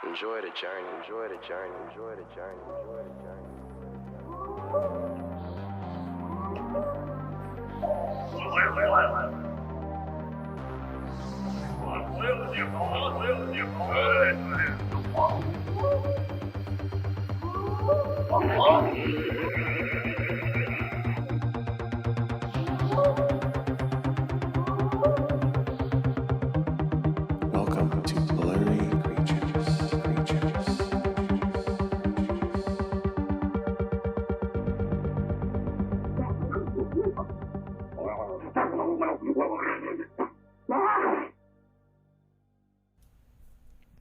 Enjoy the journey, enjoy the journey, enjoy the journey, enjoy the journey. Welcome to Blurry Creatures.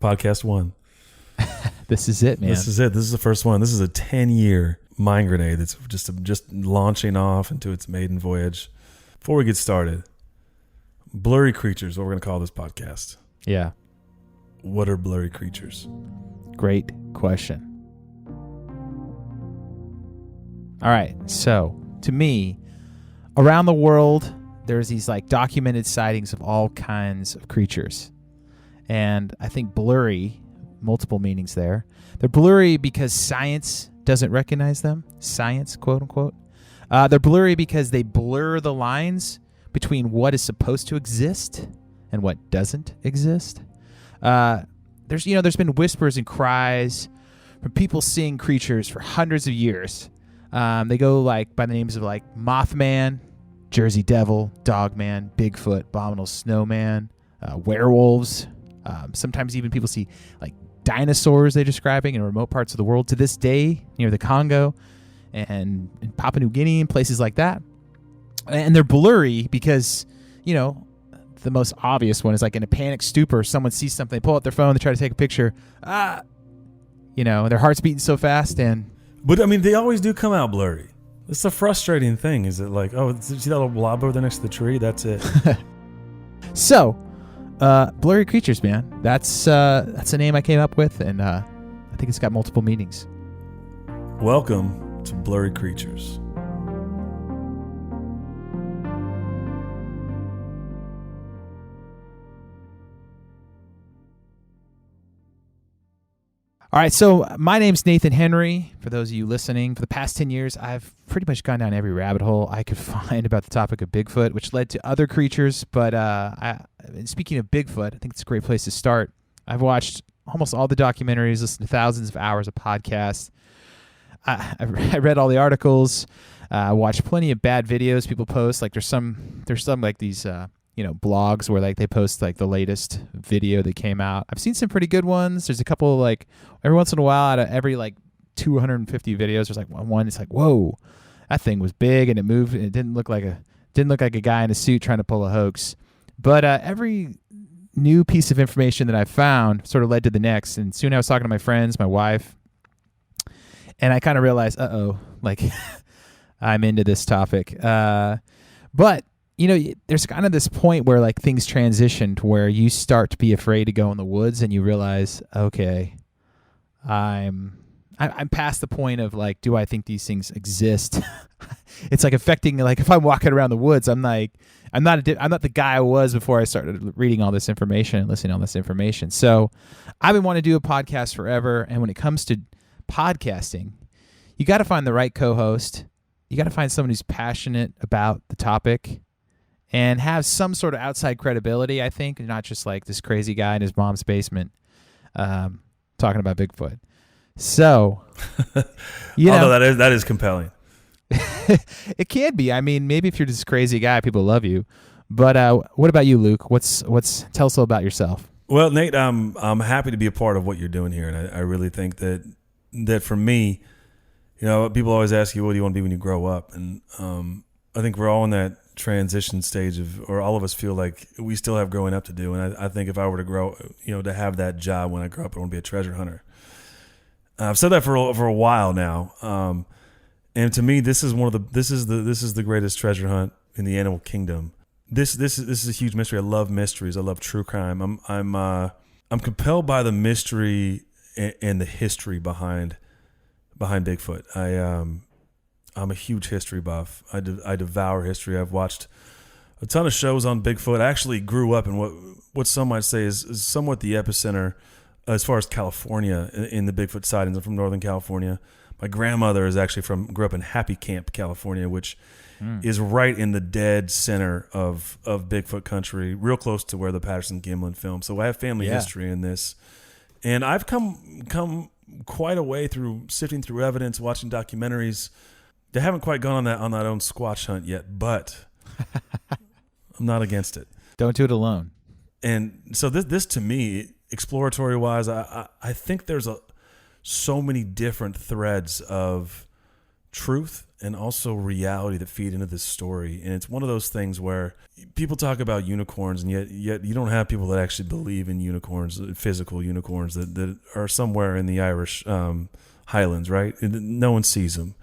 Podcast 1. This is it, man. This is it. This is the first one. This is a 10-year mind grenade that's just launching off into its maiden voyage. Before we get started, Blurry Creatures, what we're going to call this podcast. Yeah. What are blurry creatures? Great question. All right. So, to me, around the world, there's these like documented sightings of all kinds of creatures. And I think blurry, multiple meanings there. They're blurry because science doesn't recognize them. Science, quote unquote. They're blurry because they blur the lines between what is supposed to exist and what doesn't exist. There's been whispers and cries from people seeing creatures for hundreds of years. They go like by the names of like Mothman, Jersey Devil, Dogman, Bigfoot, Abominable Snowman, werewolves. Sometimes even people see like dinosaurs they're describing in remote parts of the world to this day near the Congo and in Papua New Guinea and places like that. And they're blurry because, the most obvious one is like in a panic stupor, someone sees something, they pull out their phone, they try to take a picture. Their heart's beating so fast. But I mean, they always do come out blurry. It's a frustrating thing. Is it like, oh, did you see that little blob over there next to the tree? That's it. So, blurry creatures, man. That's a name I came up with, and I think it's got multiple meanings. Welcome to Blurry Creatures. All right, so my name's Nathan Henry. For those of you listening, for the past 10 years, I've pretty much gone down every rabbit hole I could find about the topic of Bigfoot, which led to other creatures. But speaking of Bigfoot, I think it's a great place to start. I've watched almost all the documentaries, listened to thousands of hours of podcasts. I read all the articles. Watched plenty of bad videos people post. Like there's some like these blogs where like they post like the latest video that came out. I've seen some pretty good ones. There's a couple like every once in a while out of every like 250 videos, there's like one. It's like, whoa, that thing was big and it moved. And it didn't look like a guy in a suit trying to pull a hoax. But every new piece of information that I found sort of led to the next. And soon I was talking to my friends, my wife, and I kind of realized, like I'm into this topic. But there's kind of this point where like things transition to where you start to be afraid to go in the woods, and you realize, okay, I'm past the point of like, do I think these things exist? It's like affecting, like if I'm walking around the woods, I'm not the guy I was before I started reading all this information and listening to all this information. So I've been wanting to do a podcast forever, and when it comes to podcasting, you got to find the right co-host. You got to find someone who's passionate about the topic and have some sort of outside credibility, I think, not just like this crazy guy in his mom's basement talking about Bigfoot. So, although that is compelling. It can be. I mean, maybe if you're this crazy guy, people love you. But what about you, Luke? Tell us a little about yourself. Well, Nate, I'm happy to be a part of what you're doing here, and I really think that for me, people always ask you, what do you want to be when you grow up? And I think we're all in that transition stage or all of us feel like we still have growing up to do. And I think if I were to grow, to have that job when I grow up, I want to be a treasure hunter. I've said that for a while now. And to me, this is the greatest treasure hunt in the animal kingdom. This is a huge mystery. I love mysteries. I love true crime. I'm compelled by the mystery and the history behind Bigfoot. I'm a huge history buff. I devour history. I've watched a ton of shows on Bigfoot. I actually grew up in what some might say is somewhat the epicenter as far as California in the Bigfoot sightings. I'm from Northern California. My grandmother is actually grew up in Happy Camp, California, which is right in the dead center of Bigfoot country, real close to where the Patterson-Gimlin filmed. So I have family history in this. And I've come quite a way through sifting through evidence, watching documentaries. They haven't quite gone on that own Squatch hunt yet, but I'm not against it. Don't do it alone. And so this to me, exploratory wise, I think there's so many different threads of truth and also reality that feed into this story. And it's one of those things where people talk about unicorns, and yet you don't have people that actually believe in unicorns, physical unicorns that are somewhere in the Irish Highlands, right? And no one sees them.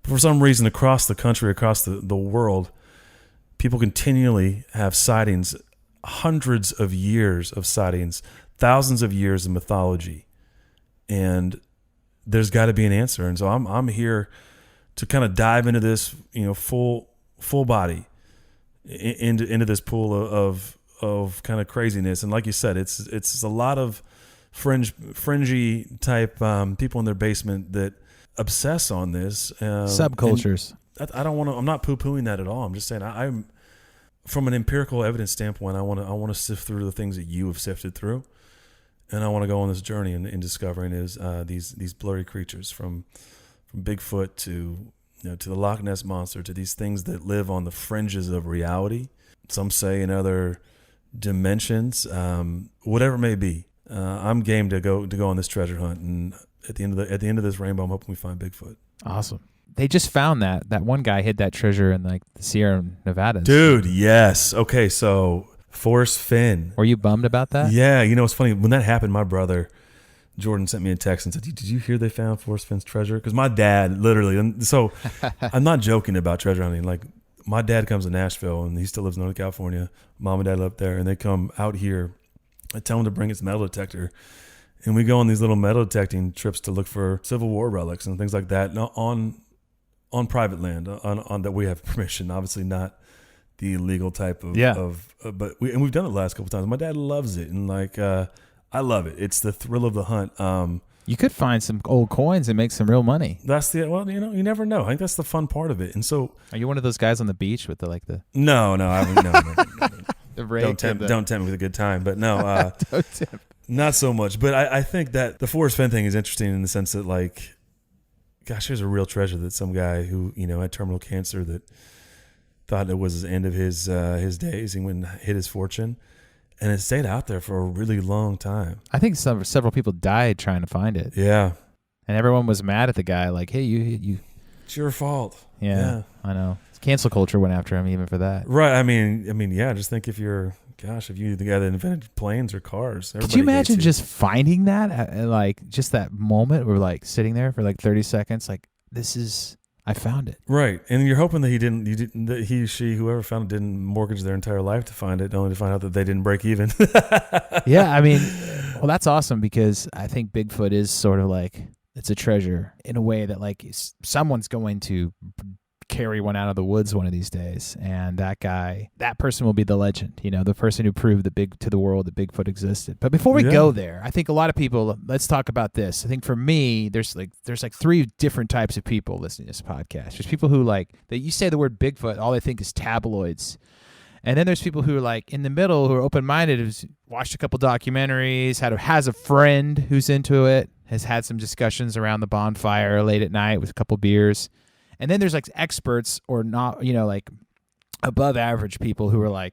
But for some reason, across the country, across the world, people continually have sightings, hundreds of years of sightings, thousands of years of mythology. And there's got to be an answer. And so I'm here to kind of dive into this, full body into this pool of kind of craziness. And like you said, it's a lot of fringy type people in their basement that obsess on this subcultures. I'm not poo-pooing that at all. I'm just saying I'm from an empirical evidence standpoint. I want to sift through the things that you have sifted through, and I want to go on this journey in discovering these blurry creatures from Bigfoot to to the Loch Ness monster, to these things that live on the fringes of reality. Some say in other dimensions, whatever it may be. I'm game to go on this treasure hunt, and at the end of this rainbow, I'm hoping we find Bigfoot. Awesome. They just found that one guy hid that treasure in like the Sierra Nevadas. Dude, yes. Okay, so Forrest Finn. Were you bummed about that? Yeah, it's funny. When that happened, my brother Jordan sent me a text and said, "Did you hear they found Forrest Finn's treasure?" Because my dad literally, and so I'm not joking about treasure hunting. Like, my dad comes to Nashville, and he still lives in Northern California. Mom and dad live up there, and they come out here. I tell him to bring his metal detector, and we go on these little metal detecting trips to look for Civil War relics and things like that on private land, on that we have permission. Obviously, not the illegal type of but we've done it the last couple of times. My dad loves it, and I love it. It's the thrill of the hunt. You could find some old coins and make some real money. You never know. I think that's the fun part of it. And so, are you one of those guys on the beach with the No, I haven't. No. The rake don't tempt me with a good time. But no, not so much. But I think that the Forrest Finn thing is interesting in the sense that, gosh, there's a real treasure that some guy who had terminal cancer that thought it was the end of his days. He went and hid his fortune. And it stayed out there for a really long time. I think several people died trying to find it. Yeah. And everyone was mad at the guy, like, hey, you. It's your fault. Yeah, I know. Cancel culture went after him even for that. Right. I mean, yeah, just think if you're the guy that invented planes or cars. Could you imagine just finding that? Just that moment where we're sitting there for 30 seconds, I found it. Right. And you're hoping that he, she, whoever found it didn't mortgage their entire life to find it, only to find out that they didn't break even. Yeah, I mean, well, that's awesome, because I think Bigfoot is sort of it's a treasure in a way that someone's going to carry one out of the woods one of these days, and that person will be the legend, the person who proved to the world that Bigfoot existed. But before we go there, I think a lot of people, let's talk about this. I think for me, there's three different types of people listening to this podcast. There's people who that you say the word Bigfoot, all they think is tabloids. And then there's people who are in the middle, who are open-minded, who's watched a couple documentaries, has a friend who's into it, has had some discussions around the bonfire late at night with a couple beers. And then there's experts or not, above average people who are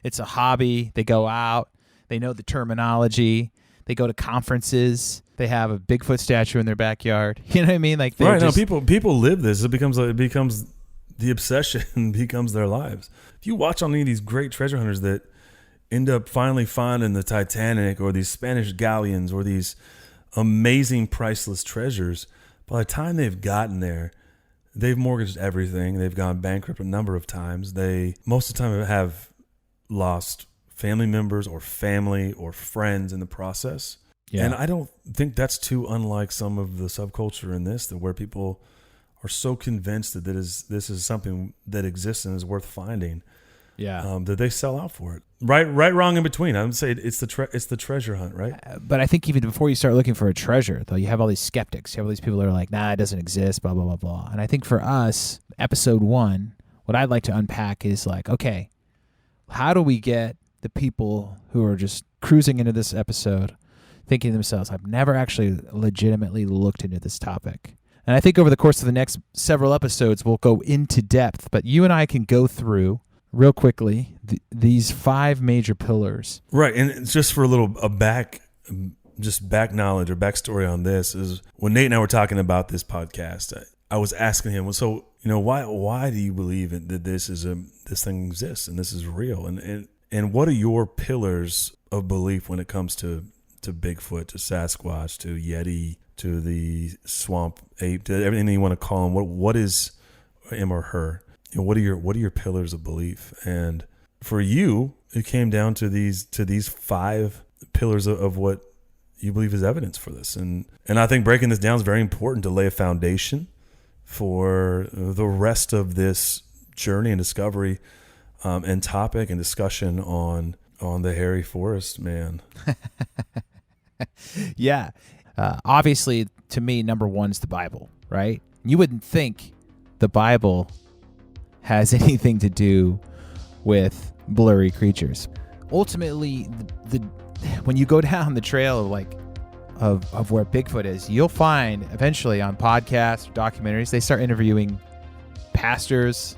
it's a hobby. They go out, they know the terminology, they go to conferences, they have a Bigfoot statue in their backyard. You know what I mean? Right. No, people live this. It becomes the obsession becomes their lives. If you watch on any of these great treasure hunters that end up finally finding the Titanic or these Spanish galleons or these amazing priceless treasures, by the time they've gotten there, they've mortgaged everything. They've gone bankrupt a number of times. They, most of the time, have lost family members or family or friends in the process. Yeah. And I don't think that's too unlike some of the subculture in this, where people are so convinced that this is something that exists and is worth finding. that they sell out for it. Right, wrong, in between. I would say it's the treasure hunt, right? But I think even before you start looking for a treasure, though, you have all these skeptics. You have all these people that are like, nah, it doesn't exist, blah, blah, blah, blah. And I think for us, episode 1, what I'd like to unpack is like, okay, how do we get the people who are just cruising into this episode thinking to themselves, I've never actually legitimately looked into this topic. And I think over the course of the next several episodes, we'll go into depth, but you and I can go through real quickly these 5 major pillars. Right. And just for a little back knowledge or backstory on this is when Nate and I were talking about this podcast, I was asking him, well, so, why do you believe that this thing exists and this is real? And what are your pillars of belief when it comes to Bigfoot, to Sasquatch, to Yeti, to the swamp ape, to everything you want to call him? What is him or her? What are your pillars of belief? And for you, it came down to these 5 pillars of what you believe is evidence for this. And I think breaking this down is very important to lay a foundation for the rest of this journey and discovery and topic and discussion on the hairy forest man. Yeah. Obviously, to me, number 1 is the Bible, right? You wouldn't think the Bible has anything to do with blurry creatures. Ultimately, when you go down the trail of where Bigfoot is, you'll find eventually on podcasts or documentaries, they start interviewing pastors,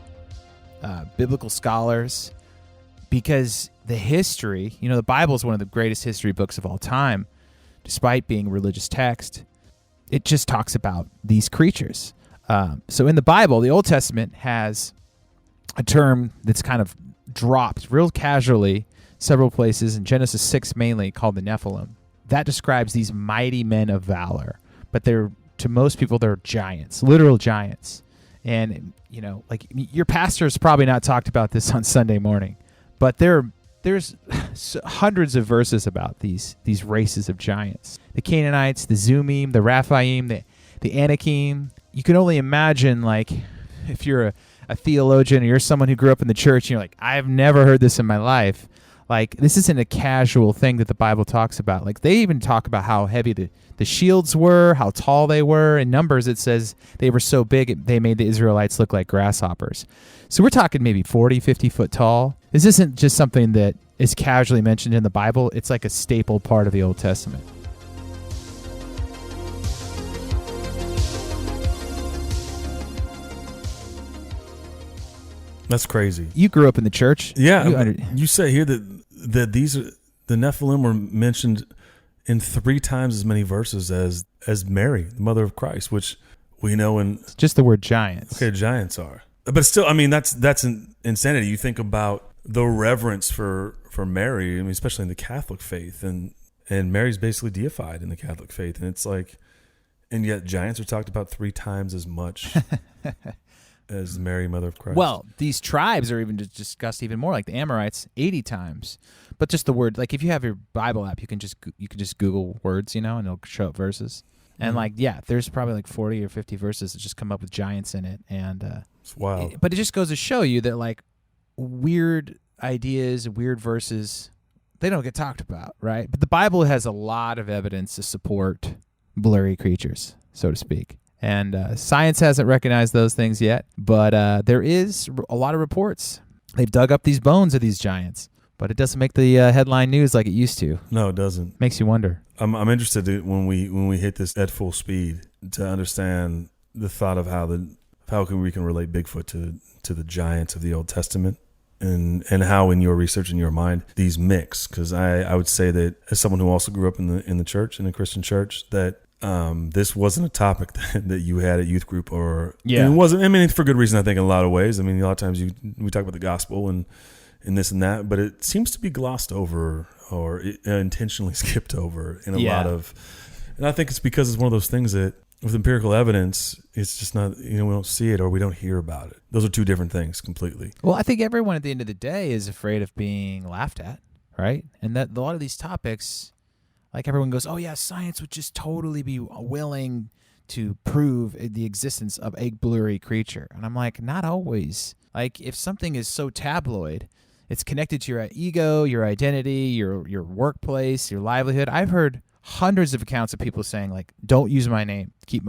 biblical scholars, because the history, the Bible is one of the greatest history books of all time, despite being a religious text. It just talks about these creatures. So in the Bible, the Old Testament has a term that's kind of dropped real casually several places, in Genesis 6 mainly, called the Nephilim. That describes these mighty men of valor, but to most people, they're giants, literal giants. And, your pastor's probably not talked about this on Sunday morning, but there's hundreds of verses about these races of giants. The Canaanites, the Zumim, the Raphaim, the Anakim. You can only imagine, if you're a theologian or you're someone who grew up in the church and you're like, I've never heard this in my life. This isn't a casual thing that the Bible talks about. They even talk about how heavy the shields were, how tall they were. In Numbers, it says they were so big, they made the Israelites look like grasshoppers. So we're talking maybe 40, 50 foot tall. This isn't just something that is casually mentioned in the Bible. It's like a staple part of the Old Testament. That's crazy. You grew up in the church. Yeah. You say here that these are, the Nephilim were mentioned in 3 times as many verses as Mary, the mother of Christ, which we know in just the word giants. Okay, giants are. But still, that's an insanity. You think about the reverence for Mary, especially in the Catholic faith, and Mary's basically deified in the Catholic faith, and it's and yet giants are talked about 3 times as much as Mary, mother of Christ. Well, these tribes are even discussed even more, like the Amorites, 80 times. But just the word, if you have your Bible app, you can just Google words, and it'll show up verses. And there's probably 40 or 50 verses that just come up with giants in it, and it's wild. But it just goes to show you that weird ideas, weird verses, they don't get talked about, right? But the Bible has a lot of evidence to support blurry creatures, so to speak. And science hasn't recognized those things yet, but there is a lot of reports. They've dug up these bones of these giants, but it doesn't make the headline news like it used to. No, it doesn't. Makes you wonder. I'm interested when we hit this at full speed to understand the thought of how we can relate Bigfoot to the giants of the Old Testament, and how in your research, in your mind, these mix. Because I would say that as someone who also grew up in the church, in the Christian church, that this wasn't a topic that you had at youth group, or it wasn't. For good reason, I think, in a lot of ways. A lot of times we talk about the gospel and this and that, but it seems to be glossed over or intentionally skipped over in a lot of. And I think it's because it's one of those things that with empirical evidence, it's just not, we don't see it or we don't hear about it. Those are 2 different things completely. Well, I think everyone at the end of the day is afraid of being laughed at, right? And that a lot of these topics, everyone goes, oh yeah, science would just totally be willing to prove the existence of a blurry creature. And I'm like, not always. If something is so tabloid It's connected to your ego, your identity, your workplace, your livelihood. I've heard hundreds of accounts of people saying like, "Don't use my name. Keep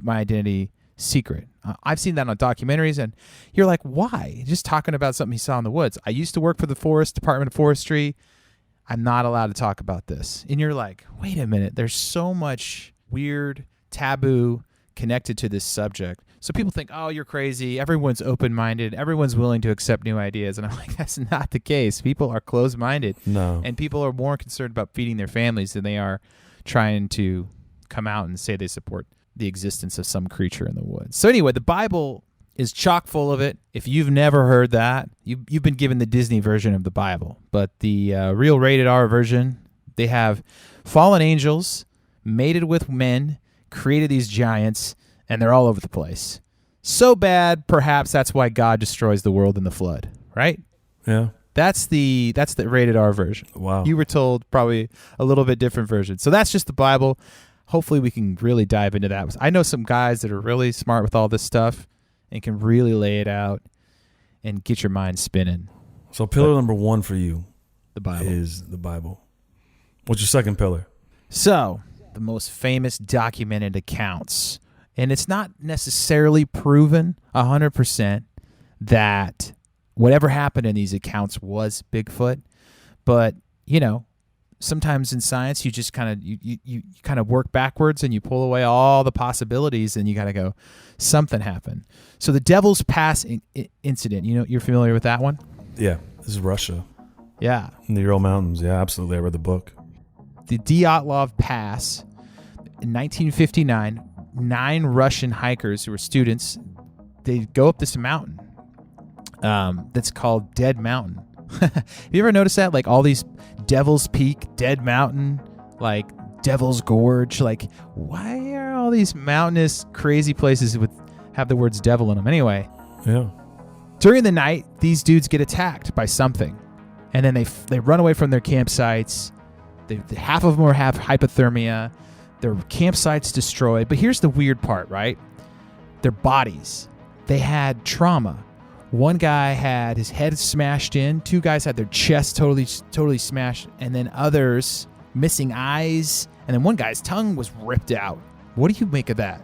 my identity secret." I've seen that on documentaries, and you're like, "Why?" Just talking about something he saw in the woods. I used to work for the Department of Forestry. I'm not allowed to talk about this. And you're like, wait a minute. There's so much weird taboo connected to this subject. So people think, oh, you're crazy. Everyone's open-minded. Everyone's willing to accept new ideas. And I'm like, that's not the case. People are closed-minded. No. And people are more concerned about feeding their families than they are trying to come out and say they support the existence of some creature in the woods. So anyway, the Bible is chock full of it. If you've never heard that, you've been given the Disney version of the Bible. But the real rated R version, they have fallen angels mated with men, created these giants, and they're all over the place. So bad, perhaps that's why God destroys the world in the flood, right? Yeah. That's the rated R version. Wow. You were told probably a little bit different version. So that's just the Bible. Hopefully we can really dive into that. I know some guys that are really smart with all this stuff and can really lay it out and get your mind spinning. So pillar number 1 for you The Bible is the Bible. What's your second pillar? So the most famous documented accounts, and it's not necessarily proven 100% that whatever happened in these accounts was Bigfoot, but sometimes in science you just kind of you kind of work backwards and you pull away all the possibilities, and you got to go, something happened. So the Devil's Pass incident, you're familiar with that one? Yeah, this is Russia. Yeah. In the Ural Mountains. Yeah, absolutely. I read the book. The Dyatlov Pass in 1959, 9 Russian hikers who were students, they go up this mountain that's called Dead Mountain. Have you ever noticed that? Like all these Devil's Peak, Dead Mountain, like Devil's Gorge. Like, why are all these mountainous, crazy places have the words devil in them? Anyway. Yeah. During the night, these dudes get attacked by something. And then they run away from their campsites. Half of them have hypothermia. Their campsites destroyed. But here's the weird part, right? Their bodies. They had trauma. One guy had his head smashed in. 2 guys had their chest totally smashed. And then others missing eyes. And then one guy's tongue was ripped out. What do you make of that?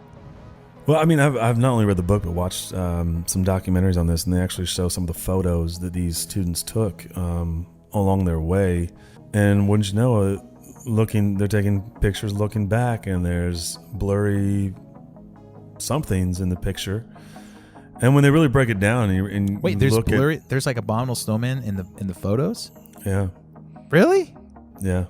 Well, I mean, I've not only read the book, but watched some documentaries on this, and they actually show some of the photos that these students took along their way. And wouldn't you know, they're taking pictures looking back, and there's blurry somethings in the picture. And when they really break it down, and wait, there's blurry. There's like abominable snowmen in the photos. Yeah. Really? Yeah.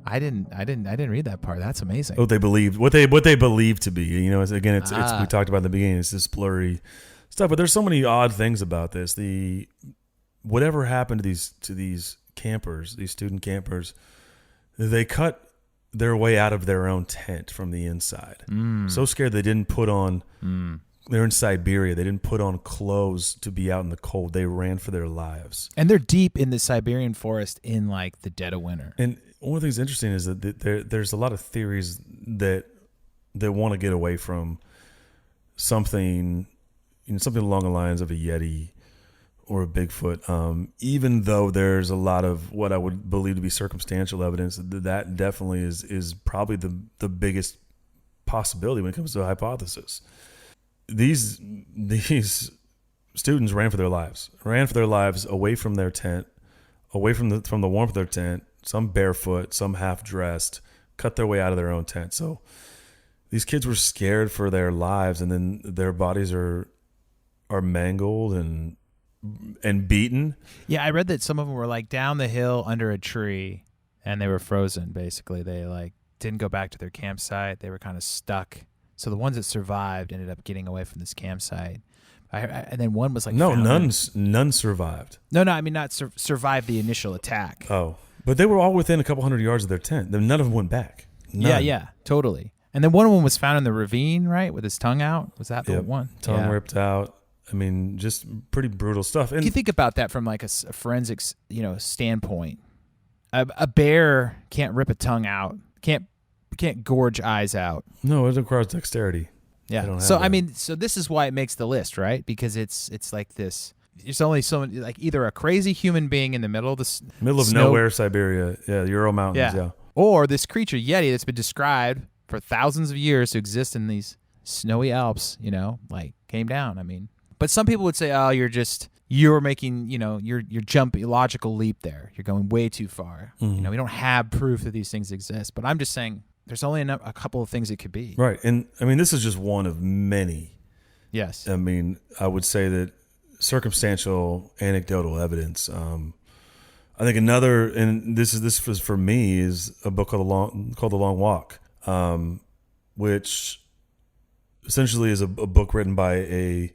I didn't read that part. That's amazing. What they believe to be. It's we talked about in the beginning. It's this blurry stuff, but there's so many odd things about this. Whatever happened to these campers, these student campers, they cut their way out of their own tent from the inside. So scared they didn't put on. They're in Siberia. They didn't put on clothes to be out in the cold. They ran for their lives. And they're deep in the Siberian forest in like the dead of winter. And one of the things interesting is that there's a lot of theories that want to get away from something, something along the lines of a Yeti or a Bigfoot. Even though there's a lot of what I would believe to be circumstantial evidence, that definitely is probably the biggest possibility when it comes to a hypothesis. These students ran for their lives away from their tent, away from the warmth of their tent, some barefoot, some half dressed, cut their way out of their own tent. So these kids were scared for their lives, and then their bodies are mangled and beaten. Yeah, I read that some of them were like down the hill under a tree, and they were frozen. Basically, they like didn't go back to their campsite. They were kind of stuck. So the ones that survived ended up getting away from this campsite. And then one was like none survived. No, I mean not survived the initial attack. Oh, but they were all within a couple hundred yards of their tent. None of them went back. None. Yeah, totally. And then one of them was found in the ravine, right, with his tongue out. Was that the one? Tongue ripped out. I mean, just pretty brutal stuff. And you think about that from like a forensics, standpoint. A bear can't rip a tongue out. Can't gorge eyes out. No, it requires dexterity. Yeah. So I mean, so this is why it makes the list, right? Because it's like this There's only so many, like either a crazy human being in the middle of Middle of snow, nowhere, Siberia. Yeah, the Ural Mountains. Yeah. or this creature Yeti that's been described for thousands of years to exist in these snowy Alps. Like came down. I mean, but some people would say, oh, you're making, you're jumping logical leap there. You're going way too far. Mm-hmm. We don't have proof that these things exist. But I'm just saying there's only a couple of things it could be. Right. And I mean, this is just one of many. Yes. I mean, I would say that circumstantial anecdotal evidence. I think another, and this was for me, is a book called The Long Walk, which essentially is a book written by a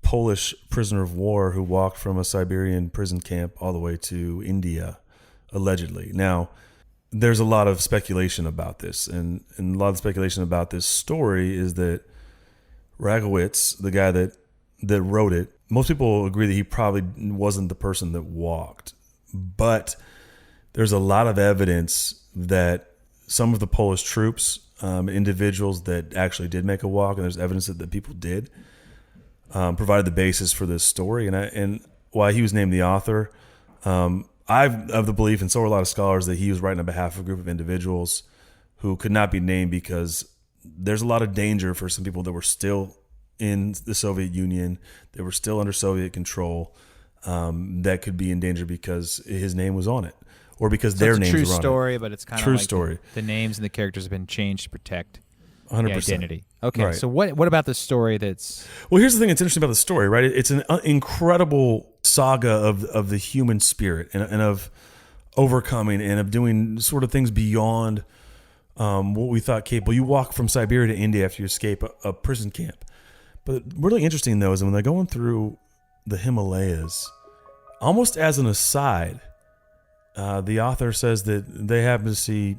Polish prisoner of war who walked from a Siberian prison camp all the way to India, allegedly. Now, there's a lot of speculation about this, and a lot of speculation about this story is that Ragowitz, the guy that wrote it, most people agree that he probably wasn't the person that walked, but there's a lot of evidence that some of the Polish troops, individuals that actually did make a walk, and there's evidence that people did, provided the basis for this story. And why he was named the author, I've of the belief, and so are a lot of scholars, that he was writing on behalf of a group of individuals who could not be named because there's a lot of danger for some people that were still in the Soviet Union, that were still under Soviet control, that could be in danger because his name was on it, or because their names were on it. It's a true story, but it's kind of true like story. The names and the characters have been changed to protect 100%. the identity. Okay, Right. so what about the story that's... Well, here's the thing that's interesting about the story, right? It's an incredible saga of the human spirit and of overcoming and of doing sort of things beyond what we thought capable. You walk from Siberia to India after you escape a prison camp. But really interesting, though, is when they're going through the Himalayas, almost as an aside, the author says that they happen to see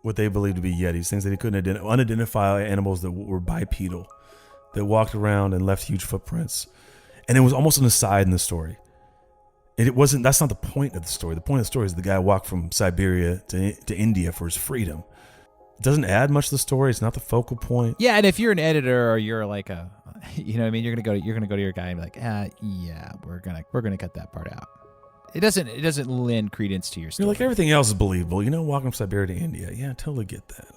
what they believe to be Yetis, things that he couldn't unidentified animals that were bipedal, that walked around and left huge footprints. And it was almost an aside in the story. That's not the point of the story. The point of the story is the guy walked from Siberia to India for his freedom. It doesn't add much to the story. It's not the focal point. Yeah, and if you're an editor or you're like a, what I mean, you're gonna go to your guy and be like, yeah, we're gonna cut that part out. It doesn't lend credence to your story. You're like, everything else is believable. Walking from Siberia to India. Yeah, I totally get that.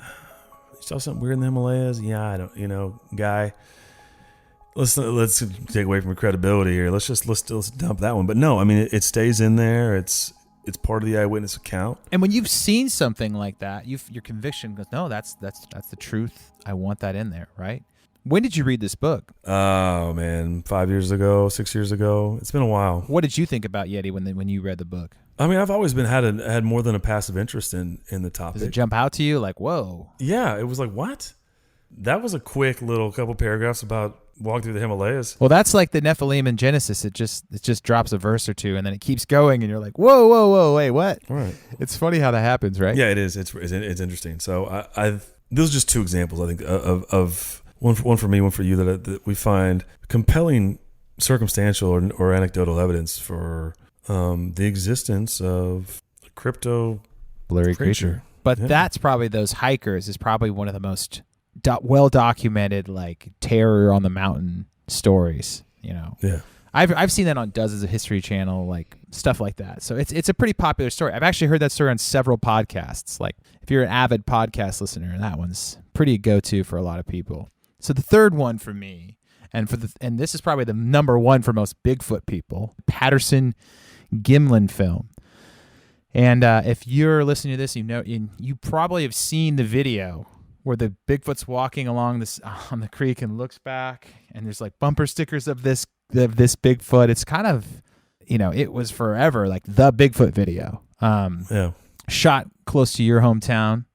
You saw something weird in the Himalayas? Yeah, I don't, guy. Let's take away from your credibility here. Let's dump that one. But no, I mean, it stays in there. It's part of the eyewitness account. And when you've seen something like that, your conviction goes, no, that's the truth. I want that in there, right? When did you read this book? Oh man, 5 years ago, 6 years ago. It's been a while. What did you think about Yeti when you read the book? I mean, I've always had more than a passive interest in the topic. Does it jump out to you like, whoa? Yeah, it was like, what? That was a quick little couple paragraphs about walking through the Himalayas. Well, that's like the Nephilim in Genesis. It just drops a verse or two, and then it keeps going, and you're like, whoa, wait, what? Right. It's funny how that happens, right? Yeah, it is. It's interesting. So those are just two examples, I think, of one for me, one for you, that we find compelling circumstantial or anecdotal evidence for the existence of a crypto blurry creature. But that's probably, those hikers is probably one of the most well documented, like, terror on the mountain stories. Yeah. I've seen that on dozens of History Channel, like stuff like that. So it's a pretty popular story. I've actually heard that story on several podcasts. Like, if you're an avid podcast listener, that one's pretty go-to for a lot of people. So the third one for me, and this is probably the number one for most Bigfoot people, Patterson Gimlin film. And if you're listening to this, you probably have seen the video where the Bigfoot's walking along on the creek and looks back, and there's like bumper stickers of this Bigfoot. It's kind of, it was forever like the Bigfoot video. Shot close to your hometown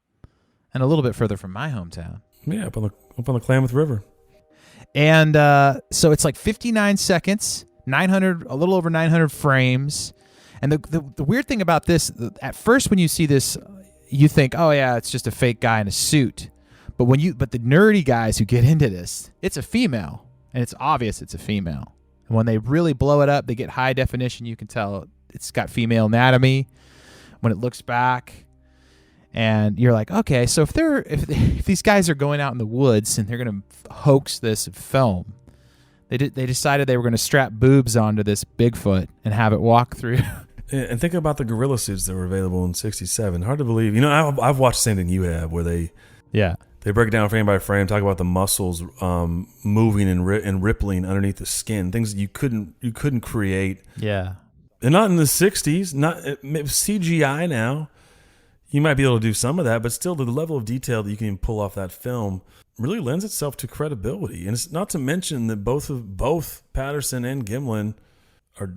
and a little bit further from my hometown. Yeah, up on the Klamath River. And so it's like 59 seconds, a little over 900 frames. And the weird thing about this, at first when you see this, you think, oh yeah, it's just a fake guy in a suit. But the nerdy guys who get into this, it's a female, and it's obvious it's a female. And when they really blow it up, they get high definition. You can tell it's got female anatomy when it looks back. And you're like, okay, so if these guys are going out in the woods and they're going to hoax this film, They decided they were going to strap boobs onto this Bigfoot and have it walk through. And think about the gorilla suits that were available in '67. Hard to believe. You know, I've watched the same thing you have, where they break it down frame by frame, talk about the muscles moving and rippling underneath the skin, things you couldn't create. Yeah, and not in the '60s. Not CGI now. You might be able to do some of that, but still, the level of detail that you can pull off that film really lends itself to credibility. And it's not to mention that both Patterson and Gimlin are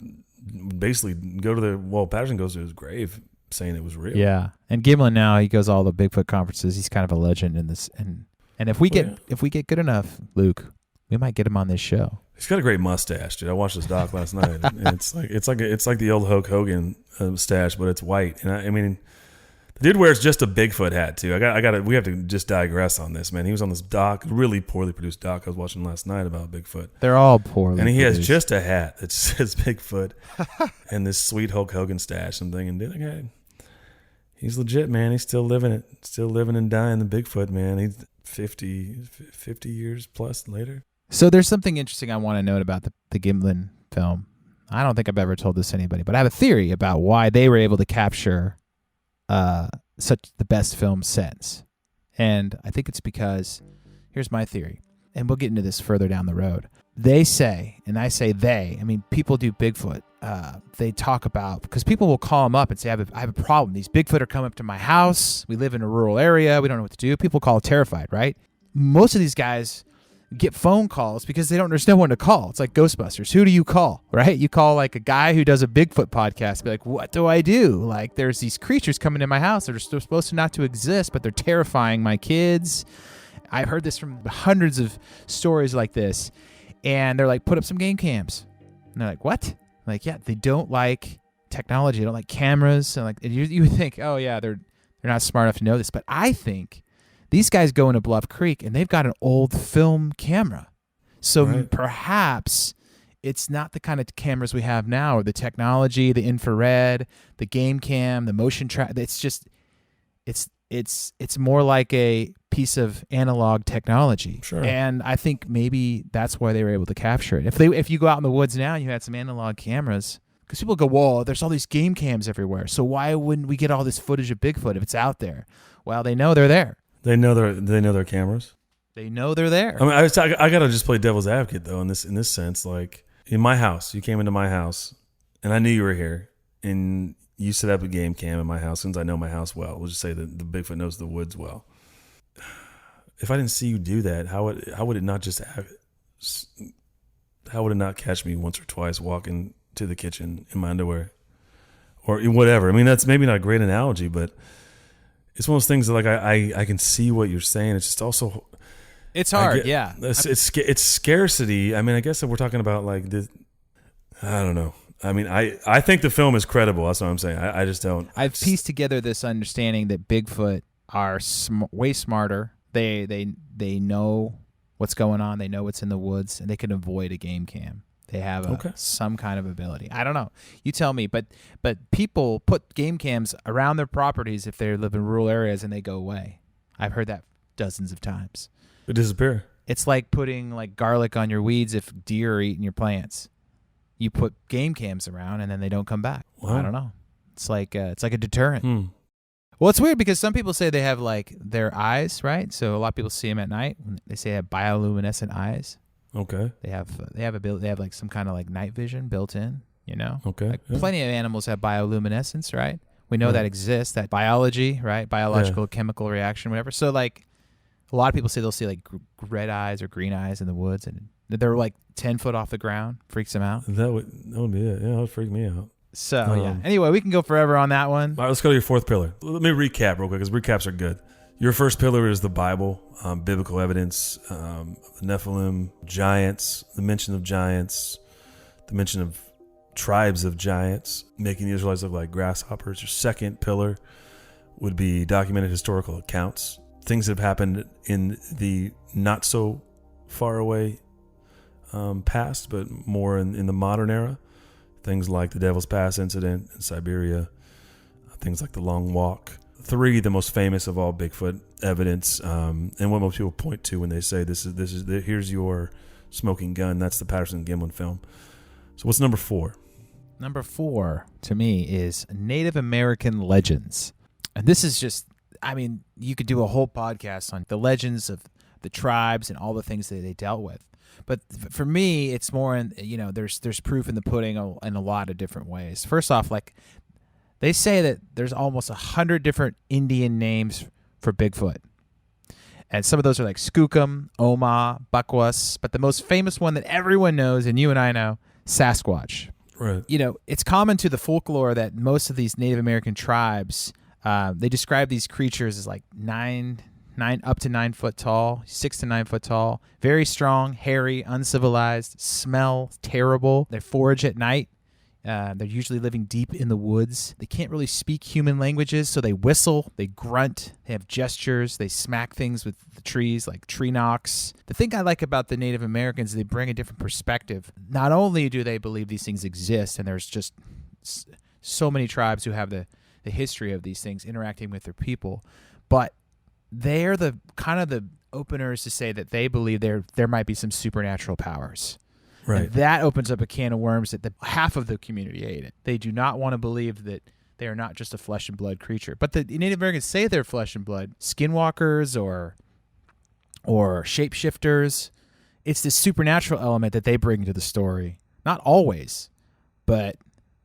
basically Patterson goes to his grave saying it was real. Yeah, and Gimlin now, he goes to all the Bigfoot conferences. He's kind of a legend in this. And if we get good enough, Luke, we might get him on this show. He's got a great mustache, dude. I watched this doc last night, and it's like the old Hulk Hogan stash, but it's white. And I mean, the dude wears just a Bigfoot hat too. We have to just digress on this, man. He was on this doc, really poorly produced doc I was watching last night about Bigfoot. They're all poorly and he produced. has just a hat that says Bigfoot and this sweet Hulk Hogan stash and thing. And dude, okay, he's legit, man. He's still living it, still living and dying. The Bigfoot, man. He's 50 years plus later. So there's something interesting I want to note about the Gimlin film. I don't think I've ever told this to anybody, but I have a theory about why they were able to capture such the best film since. And I think it's because, here's my theory, and we'll get into this further down the road. They say, and I say they, I mean, people do Bigfoot. They talk about, because people will call them up and say, I have a problem. These Bigfoot are coming up to my house. We live in a rural area. We don't know what to do. People call terrified, right? Most of these guys get phone calls because there's no one to call. It's like Ghostbusters. Who do you call, right? You call like a guy who does a Bigfoot podcast, be like, what do I do? Like, there's these creatures coming in my house that are supposed to not to exist, but they're terrifying my kids. I've heard this from hundreds of stories like this. And they're like, put up some game cams. And they're like, what? Like, yeah, they don't like technology. They don't like cameras. And you would think, oh yeah, they're not smart enough to know this. But I think these guys go into Bluff Creek and they've got an old film camera. So perhaps it's not the kind of cameras we have now, or the technology, the infrared, the game cam, the motion track. It's just, it's more like a piece of analog technology. Sure. And I think maybe that's why they were able to capture it. If you go out in the woods now and you had some analog cameras, because people go, whoa, there's all these game cams everywhere. So why wouldn't we get all this footage of Bigfoot if it's out there? Well, they know they're there. They know their cameras. They know they're there. I mean, I gotta just play devil's advocate though in this sense. Like in my house, you came into my house, and I knew you were here, and you set up a game cam in my house. Since I know my house well, we'll just say that the Bigfoot knows the woods well. If I didn't see you do that, how would it not catch me once or twice walking to the kitchen in my underwear, or whatever? I mean, that's maybe not a great analogy, but it's one of those things that like I can see what you're saying. It's just also, it's hard. Yeah. It's scarcity. I mean, I guess if we're talking about like this, I don't know. I mean, I think the film is credible. That's what I'm saying. I just don't. I've pieced together this understanding that Bigfoot are way smarter. They know what's going on. They know what's in the woods, and they can avoid a game cam. They have some kind of ability. I don't know. You tell me. But people put game cams around their properties if they live in rural areas, and they go away. I've heard that dozens of times. They disappear. It's like putting like garlic on your weeds if deer are eating your plants. You put game cams around, and then they don't come back. Wow. I don't know. It's like a deterrent. Well, it's weird because some people say they have like their eyes, right? So a lot of people see them at night. They say they have bioluminescent eyes. Okay. They have like some kind of like night vision built in, you know? Okay. Like plenty of animals have bioluminescence, right? We know that exists, that biology, right? Biological chemical reaction, whatever. So like a lot of people say they'll see like red eyes or green eyes in the woods, and they're like 10 foot off the ground. Freaks them out. That would be it. Yeah, that would freak me out. So yeah. Anyway, we can go forever on that one. All right, let's go to your fourth pillar. Let me recap real quick, because recaps are good. Your first pillar is the Bible, biblical evidence, the Nephilim, giants, the mention of giants, the mention of tribes of giants, making the Israelites look like grasshoppers. Your second pillar would be documented historical accounts, things that have happened in the not so far away past, but more in the modern era. Things like the Devil's Pass incident in Siberia, things like the Long Walk. 3, the most famous of all Bigfoot evidence, and what most people point to when they say this is here's your smoking gun. That's the Patterson-Gimlin film. So what's number 4? Number 4 to me is Native American legends. And this is just, I mean, you could do a whole podcast on the legends of the tribes and all the things that they dealt with. But for me, it's more in, there's proof in the pudding in a lot of different ways. First off, like, they say that there's almost 100 different Indian names for Bigfoot. And some of those are like Skookum, Oma, Buckwas, but the most famous one that everyone knows, and you and I know, Sasquatch. Right. It's common to the folklore that most of these Native American tribes, they describe these creatures as like 9 up to 9 foot tall, 6 to 9 foot tall, very strong, hairy, uncivilized, smell terrible. They forage at night. They're usually living deep in the woods. They can't really speak human languages, so they whistle, they grunt, they have gestures, they smack things with the trees like tree knocks. The thing I like about the Native Americans is they bring a different perspective. Not only do they believe these things exist, and there's just so many tribes who have the history of these things interacting with their people, but they're the kind of the openers to say that they believe there might be some supernatural powers. Right. And that opens up a can of worms that half of the community ate it. They do not want to believe that they are not just a flesh and blood creature. But the Native Americans say they're flesh and blood. Skinwalkers or shapeshifters. It's this supernatural element that they bring to the story. Not always, but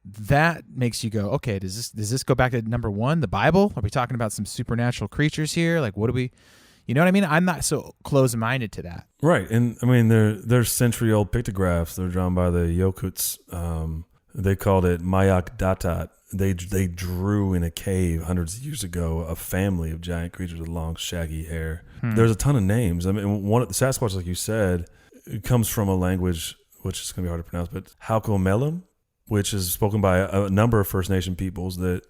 that makes you go, okay, does this go back to number 1, the Bible? Are we talking about some supernatural creatures here? Like, what do we... You know what I mean? I'm not so close-minded to that. Right. And I mean, they're century-old pictographs. They're drawn by the Yokuts. They called it Mayak Datat. They drew in a cave hundreds of years ago a family of giant creatures with long, shaggy hair. There's a ton of names. I mean, one of the Sasquatch, like you said, it comes from a language which is going to be hard to pronounce, but Halkomelem, which is spoken by a number of First Nation peoples that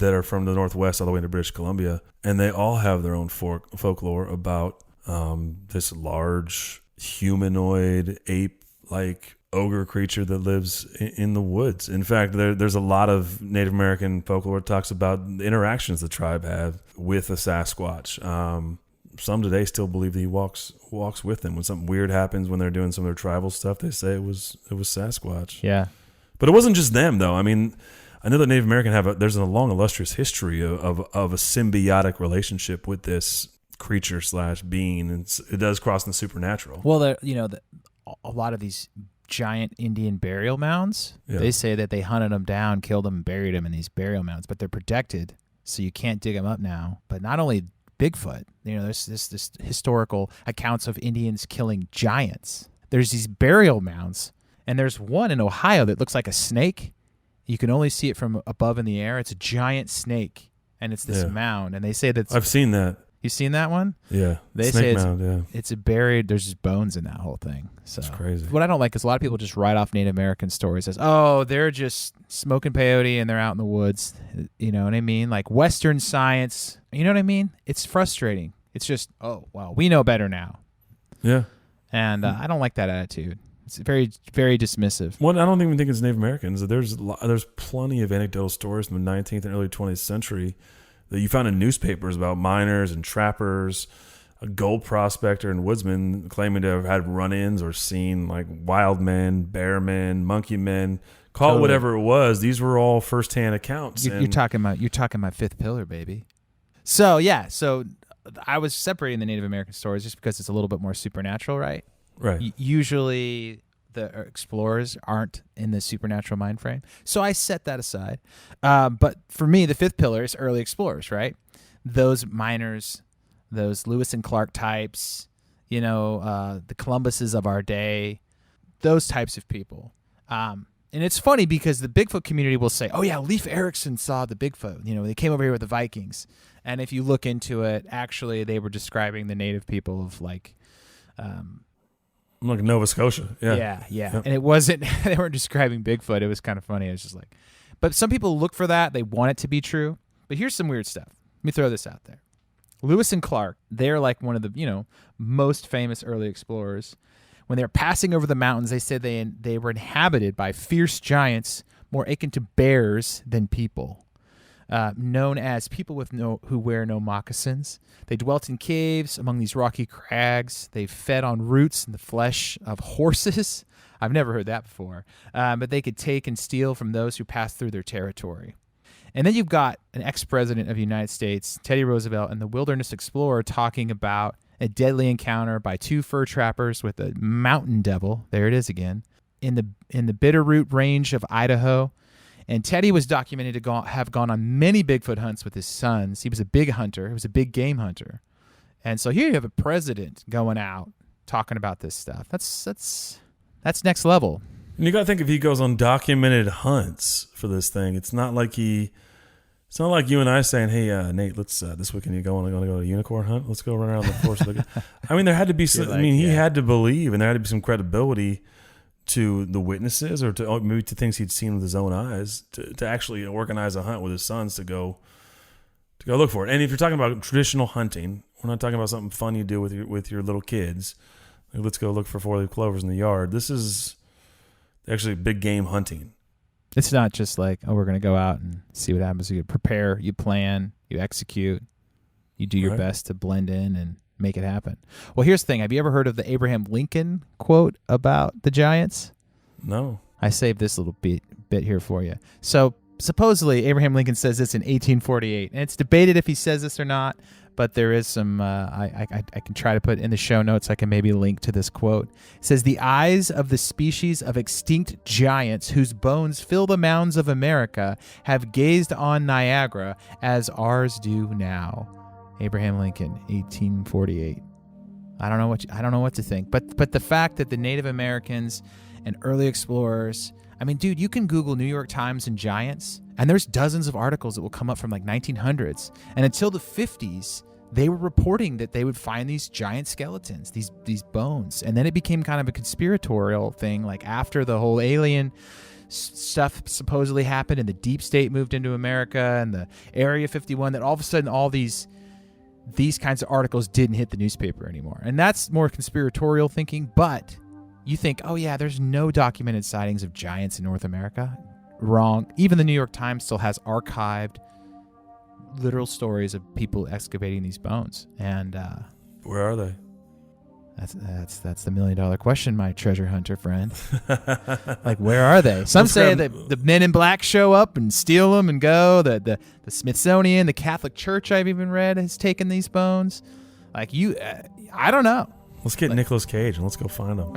are from the Northwest all the way into British Columbia, and they all have their own folklore about this large humanoid ape-like ogre creature that lives in the woods. In fact, there's a lot of Native American folklore that talks about the interactions the tribe have with a Sasquatch. Some today still believe that he walks with them. When something weird happens, when they're doing some of their tribal stuff, they say it was Sasquatch. Yeah. But it wasn't just them, though. I mean, I know that Native American there's a long, illustrious history of a symbiotic relationship with this creature / being, and it does cross in the supernatural. Well, a lot of these giant Indian burial mounds, they say that they hunted them down, killed them, and buried them in these burial mounds, but they're protected, so you can't dig them up now. But not only Bigfoot, there's this historical accounts of Indians killing giants. There's these burial mounds, and there's one in Ohio that looks like a snake. You can only see it from above in the air. It's a giant snake, and it's this mound. And they say that I've seen that. You've seen that one? Yeah. They Snake say mound, it's a buried. There's just bones in that whole thing. So it's crazy. What I don't like is a lot of people just write off Native American stories as, oh, they're just smoking peyote and they're out in the woods. You know what I mean? Like Western science. You know what I mean? It's frustrating. It's just, oh, well, we know better now. Yeah. And I don't like that attitude. It's very, very dismissive. Well, I don't even think it's Native Americans. There's plenty of anecdotal stories from the 19th and early 20th century that you found in newspapers about miners and trappers, a gold prospector and woodsman claiming to have had run-ins or seen like wild men, bear men, monkey men, call it whatever it was. These were all first-hand accounts. You're talking my fifth pillar, baby. So I was separating the Native American stories just because it's a little bit more supernatural, right? Right. Usually the explorers aren't in the supernatural mind frame. So I set that aside. But for me, the fifth pillar is early explorers, right? Those miners, those Lewis and Clark types, the Columbuses of our day, those types of people. And it's funny because the Bigfoot community will say, oh, yeah, Leif Erikson saw the Bigfoot. They came over here with the Vikings. And if you look into it, actually, they were describing the native people of like Nova Scotia. Yeah. Yeah. And it wasn't, they weren't describing Bigfoot. It was kind of funny. It was just like, but some people look for that. They want it to be true. But here's some weird stuff. Let me throw this out there. Lewis and Clark, they're like one of the, most famous early explorers. When they were passing over the mountains, they said they were inhabited by fierce giants more akin to bears than people. known as people who wear no moccasins. They dwelt in caves among these rocky crags. They fed on roots and the flesh of horses. I've never heard that before. But they could take and steal from those who passed through their territory. And then you've got an ex-president of the United States, Teddy Roosevelt, and the wilderness explorer talking about a deadly encounter by two fur trappers with a mountain devil. There it is again. In the Bitterroot Range of Idaho. And Teddy was documented to have gone on many Bigfoot hunts with his sons. He was a big hunter. He was a big game hunter. And so here you have a president going out talking about this stuff. That's next level. And you got to think, if he goes on documented hunts for this thing, it's not like you and I saying, "Hey, Nate, let's this weekend you going to go to a unicorn hunt? Let's go run around the forest." I mean, there had to be some. He had to believe, and there had to be some credibility to the witnesses, or to maybe to things he'd seen with his own eyes, to actually organize a hunt with his sons to go look for it. And if you're talking about traditional hunting, we're not talking about something fun you do with your little kids. Like, let's go look for 4-leaf clovers in the yard. This is actually big game hunting. It's not just like, oh, we're going to go out and see what happens. You prepare, you plan, you execute, you do your best to blend in and make it happen. Well, here's the thing. Have you ever heard of the Abraham Lincoln quote about the giants? No. I saved this little bit here for you. So supposedly Abraham Lincoln says this in 1848, and it's debated if he says this or not, but there is some, I can try to put in the show notes, I can maybe link to this quote. It says, "The eyes of the species of extinct giants whose bones fill the mounds of America have gazed on Niagara as ours do now." Abraham Lincoln, 1848. I don't know what to think, but the fact that the Native Americans and early explorers, I mean, dude, you can Google New York Times and giants, and there's dozens of articles that will come up from like 1900s. And until the 50s, they were reporting that they would find these giant skeletons, these bones. And then it became kind of a conspiratorial thing, like after the whole alien stuff supposedly happened and the deep state moved into America and the Area 51, that all of a sudden all these kinds of articles didn't hit the newspaper anymore. And that's more conspiratorial thinking, but you think, oh yeah, there's no documented sightings of giants in North America. Wrong. Even the New York Times still has archived literal stories of people excavating these bones. And where are they? That's the $1 million question, my treasure hunter friend. Like, where are they? Some say that the men in black show up and steal them and go. The Smithsonian, the Catholic Church, I've even read, has taken these bones. Like, I don't know. Let's get Nicolas Cage and let's go find them.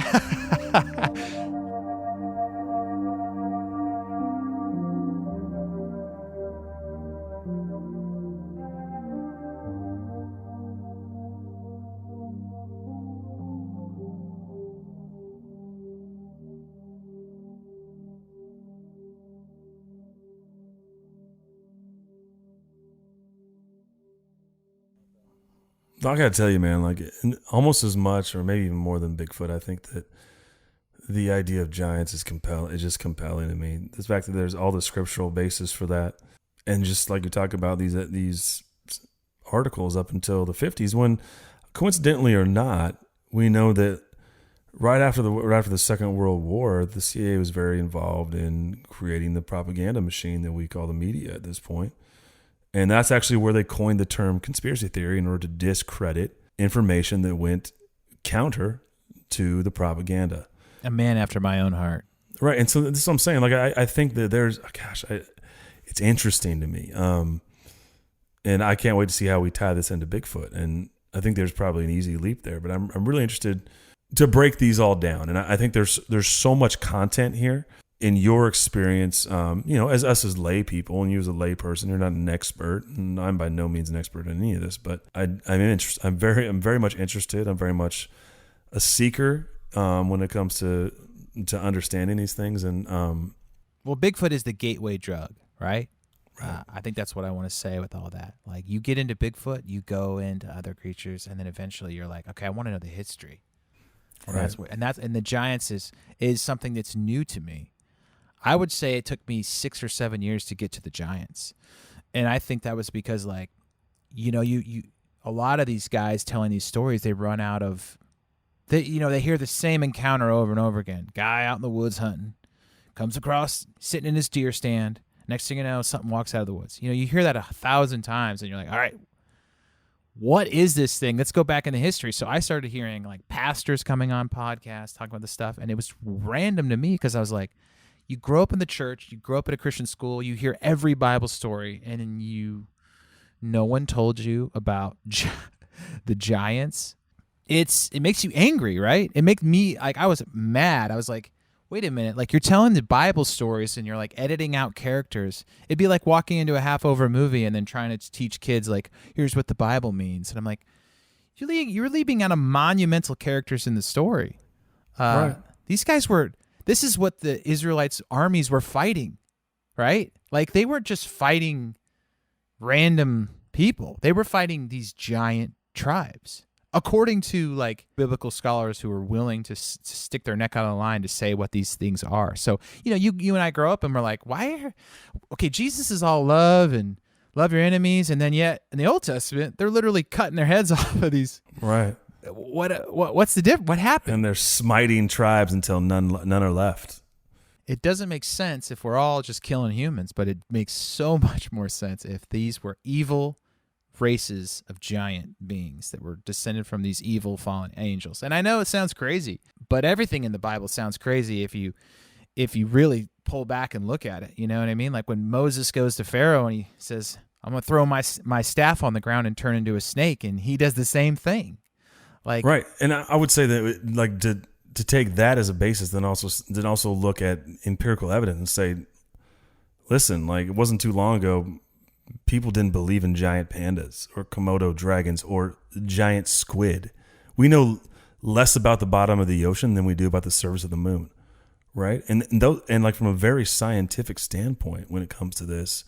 I gotta tell you, man, like almost as much or maybe even more than Bigfoot, I think that the idea of giants is compelling. It's just compelling to me. The fact that there's all the scriptural basis for that, and just like you talk about these articles up until the 50s, when coincidentally or not, we know that right after the Second World War, the CIA was very involved in creating the propaganda machine that we call the media at this point. And that's actually where they coined the term conspiracy theory in order to discredit information that went counter to the propaganda. A man after my own heart. Right. And so this is what I'm saying. Like, I think that it's interesting to me. And I can't wait to see how we tie this into Bigfoot. And I think there's probably an easy leap there, but I'm really interested to break these all down. And I think there's so much content here. In your experience, as us as lay people, and you as a lay person, you're not an expert, and I'm by no means an expert in any of this, but I'm interested. I'm very much interested. I'm very much a seeker when it comes to understanding these things. And well, Bigfoot is the gateway drug, right? I think that's what I want to say with all that. Like, you get into Bigfoot, you go into other creatures, and then eventually you're like, okay, I want to know the history. And right. And the giants is something that's new to me. I would say it took me 6 or 7 years to get to the giants. And I think that was because, like, you a lot of these guys telling these stories, they run out of, they hear the same encounter over and over again. Guy out in the woods hunting, comes across, sitting in his deer stand, Next thing you know, something walks out of the woods. You know, you hear that 1,000 times, and you're like, all right, what is this thing? Let's go back into history. So I started hearing like pastors coming on podcasts talking about this stuff, and it was random to me because I was like, you grow up in the church, you grow up at a Christian school, you hear every Bible story, and then no one told you about the giants. It makes you angry, right? It makes me, like, I was mad. I was like, wait a minute, like, you're telling the Bible stories and you're like editing out characters. It'd be like walking into a half-over movie and then trying to teach kids, like, here's what the Bible means. And I'm like, you're leaving out a monumental characters in the story. Right. These guys this is what the Israelites' armies were fighting, right? Like, they weren't just fighting random people. They were fighting these giant tribes. According to like biblical scholars who are willing to stick their neck out on the line to say what these things are. So, you know, you and I grow up and we're like, okay, Jesus is all love and love your enemies. And then yet in the Old Testament, they're literally cutting their heads off of these. Right. What's the difference? What happened? And they're smiting tribes until none are left. It doesn't make sense if we're all just killing humans, but it makes so much more sense if these were evil races of giant beings that were descended from these evil fallen angels. And I know it sounds crazy, but everything in the Bible sounds crazy if you really pull back and look at it. You know what I mean? Like when Moses goes to Pharaoh and he says, I'm going to throw my staff on the ground and turn into a snake, and he does the same thing. Like, right. And I would say that, like, to take that as a basis, then also look at empirical evidence and say, listen, like, it wasn't too long ago, people didn't believe in giant pandas or Komodo dragons or giant squid. We know less about the bottom of the ocean than we do about the surface of the moon, right? And like from a very scientific standpoint, when it comes to this,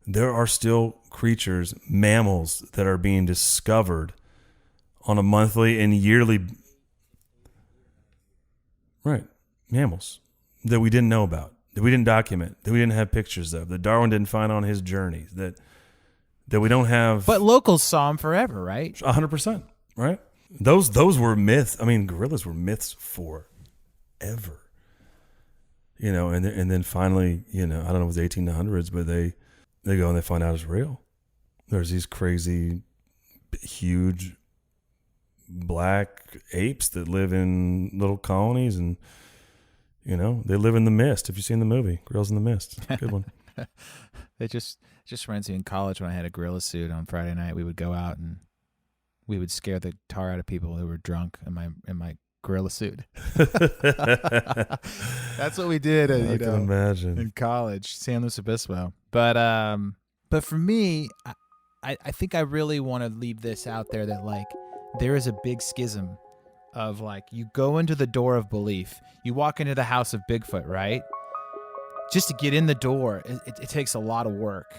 there are still creatures, mammals, that are being discovered on a monthly and yearly, right? Mammals that we didn't know about, that we didn't document, that we didn't have pictures of, that Darwin didn't find on his journeys, that we don't have. But locals saw them forever, right? 100%, right? Those were myths. I mean, gorillas were myths forever. You know, and then finally, you know, I don't know if it was 1800s, but they go and they find out it's real. There's these crazy, huge black apes that live in little colonies, and you know, they live in the mist. If you've seen the movie, Gorillas in the Mist, good one. It just reminds me in college when I had a gorilla suit on Friday night. We would go out and we would scare the tar out of people who were drunk in my gorilla suit. That's what we did. I can imagine in college, San Luis Obispo. But for me, I think I really want to leave this out there that like there is a big schism of like you go into the door of belief, you walk into the house of Bigfoot, right? Just to get in the door, it takes a lot of work.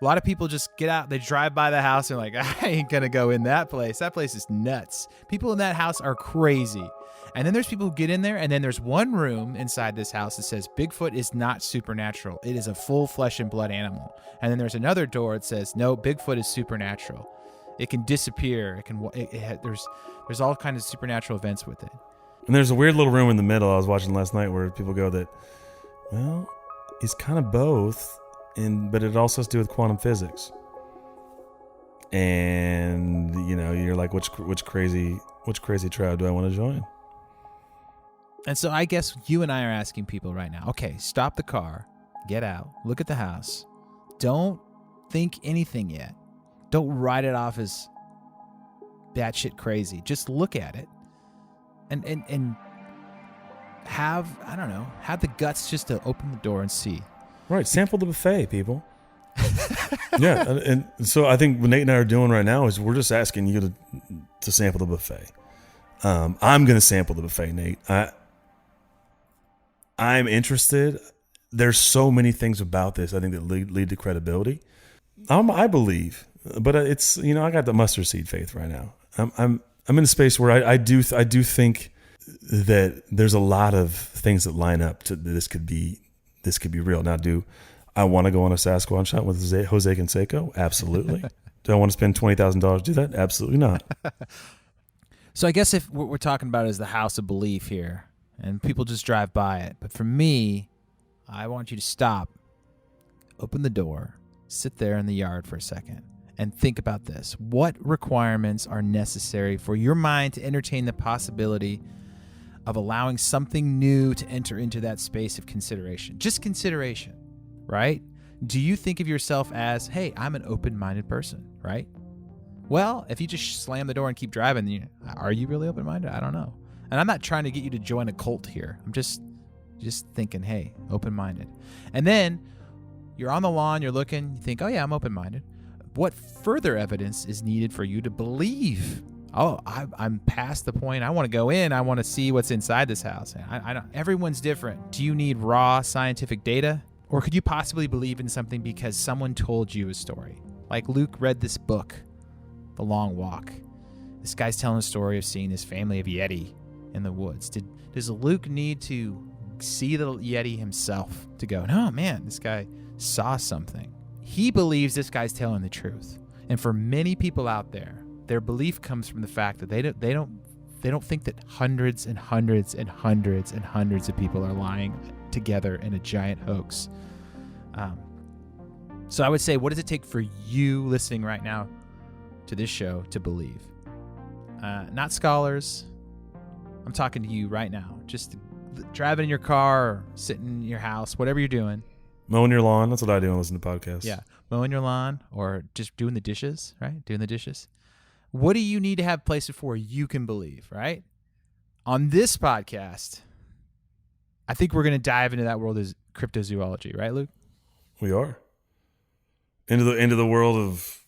A lot of people just get out, they drive by the house and like, I ain't gonna go in that place. That place is nuts. People in that house are crazy. And then there's people who get in there, and then there's one room inside this house that says Bigfoot is not supernatural. It is a full flesh and blood animal. And then there's another door that says, no, Bigfoot is supernatural. It can disappear. There's all kinds of supernatural events with it. And there's a weird little room in the middle I was watching last night where people go that, well, it's kind of both, but it also has to do with quantum physics. And you know, you're like, which crazy tribe do I want to join? And so I guess you and I are asking people right now, okay, stop the car, get out, look at the house. Don't think anything yet. Don't write it off as batshit crazy. Just look at it and have the guts just to open the door and see. Right. Sample the buffet, people. Yeah. And so I think what Nate and I are doing right now is we're just asking you to sample the buffet. I'm going to sample the buffet, Nate. I'm interested. There's so many things about this, I think, that lead to credibility. I believe, but it's, you know, I got the mustard seed faith right now. I'm in a space where I do think that there's a lot of things that line up to this could be real. Now, do I want to go on a Sasquatch hunt with Jose Canseco? Absolutely. Do I want to spend $20,000 to do that? Absolutely not. So I guess if what we're talking about is the house of belief here, and people just drive by it. But for me, I want you to stop open the door, sit there in the yard for a second, and think about this. What requirements are necessary for your mind to entertain the possibility of allowing something new to enter into that space of consideration? Just consideration, right? Do you think of yourself as, hey, I'm an open-minded person, right? Well, if you just slam the door and keep driving, are you really open-minded? I don't know. And I'm not trying to get you to join a cult here. I'm just thinking, hey, open-minded. And then you're on the lawn, you're looking, you think, oh yeah, I'm open-minded. What further evidence is needed for you to believe, oh, I'm past the point. I want to go in. I want to see what's inside this house. I don't, everyone's different. Do you need raw scientific data? Or could you possibly believe in something because someone told you a story? Like Luke read this book, The Long Walk. This guy's telling a story of seeing this family of Yeti in the woods. Does Luke need to see the Yeti himself to go, no, man, this guy saw something? He believes this guy's telling the truth. And for many people out there, their belief comes from the fact that they don't think that hundreds and hundreds and hundreds and hundreds of people are lying together in a giant hoax. So I would say, what does it take for you listening right now to this show to believe? Not scholars. I'm talking to you right now. Just driving in your car or sitting in your house, whatever you're doing. Mowing your lawn. That's what I do and listen to podcasts. Yeah. Mowing your lawn or just doing the dishes, right? Doing the dishes. What do you need to have places for you can believe, right? On this podcast, I think we're going to dive into that world of cryptozoology, right, Luke? We are. Into the world of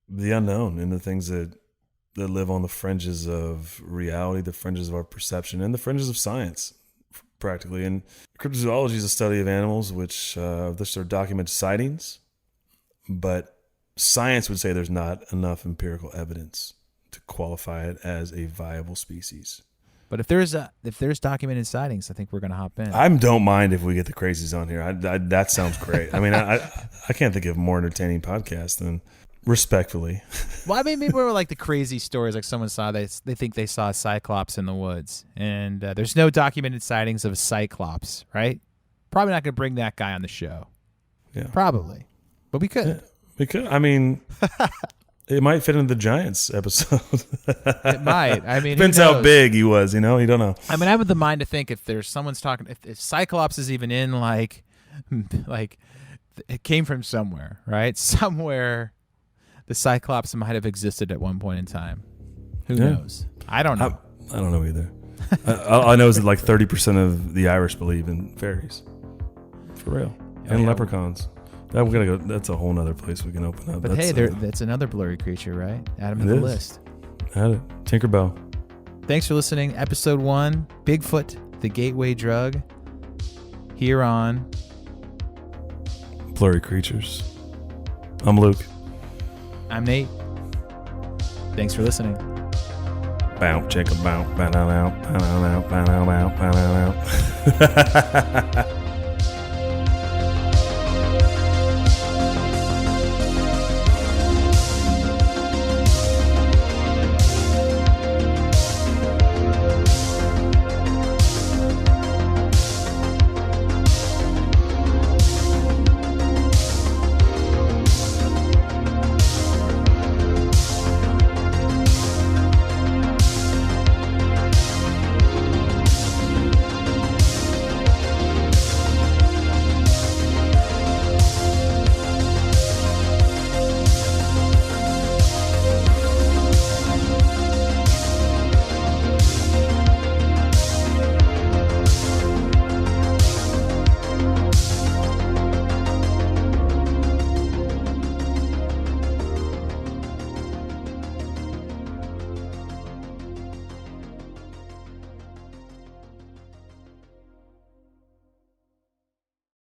the unknown and the things that live on the fringes of reality, the fringes of our perception, and the fringes of science, practically. And cryptozoology is a study of animals which are documented sightings, but science would say there's not enough empirical evidence to qualify it as a viable species. But if there's documented sightings, I think we're going to hop in. I don't mind if we get the crazies on here. That sounds great. I mean, I can't think of a more entertaining podcast than Respectfully. Well, I mean, maybe we're like the crazy stories, like someone saw, they think they saw a cyclops in the woods, and there's no documented sightings of a cyclops, right? Probably not going to bring that guy on the show. Yeah. Probably. But we could. Yeah, we could. I mean, it might fit into the Giants episode. It might. I mean, depends how big he was, you know? You don't know. I mean, I have the mind to think if there's someone's talking, if cyclops is even in, like it came from somewhere, right? Somewhere the cyclops might have existed at one point in time. Who knows? I don't know. I don't know either. All I know is that like 30% of the Irish believe in fairies. For real. And leprechauns. That's a whole nother place we can open up. But that's another blurry creature, right? Add him to the list. Add it. Tinkerbell. Thanks for listening. Episode 1, Bigfoot, the Gateway Drug. Here on Blurry Creatures. I'm Luke. I'm Nate. Thanks for listening. Bow, check a bow, bow, bow, bow, bow, bow, bow, bow, bow, bow.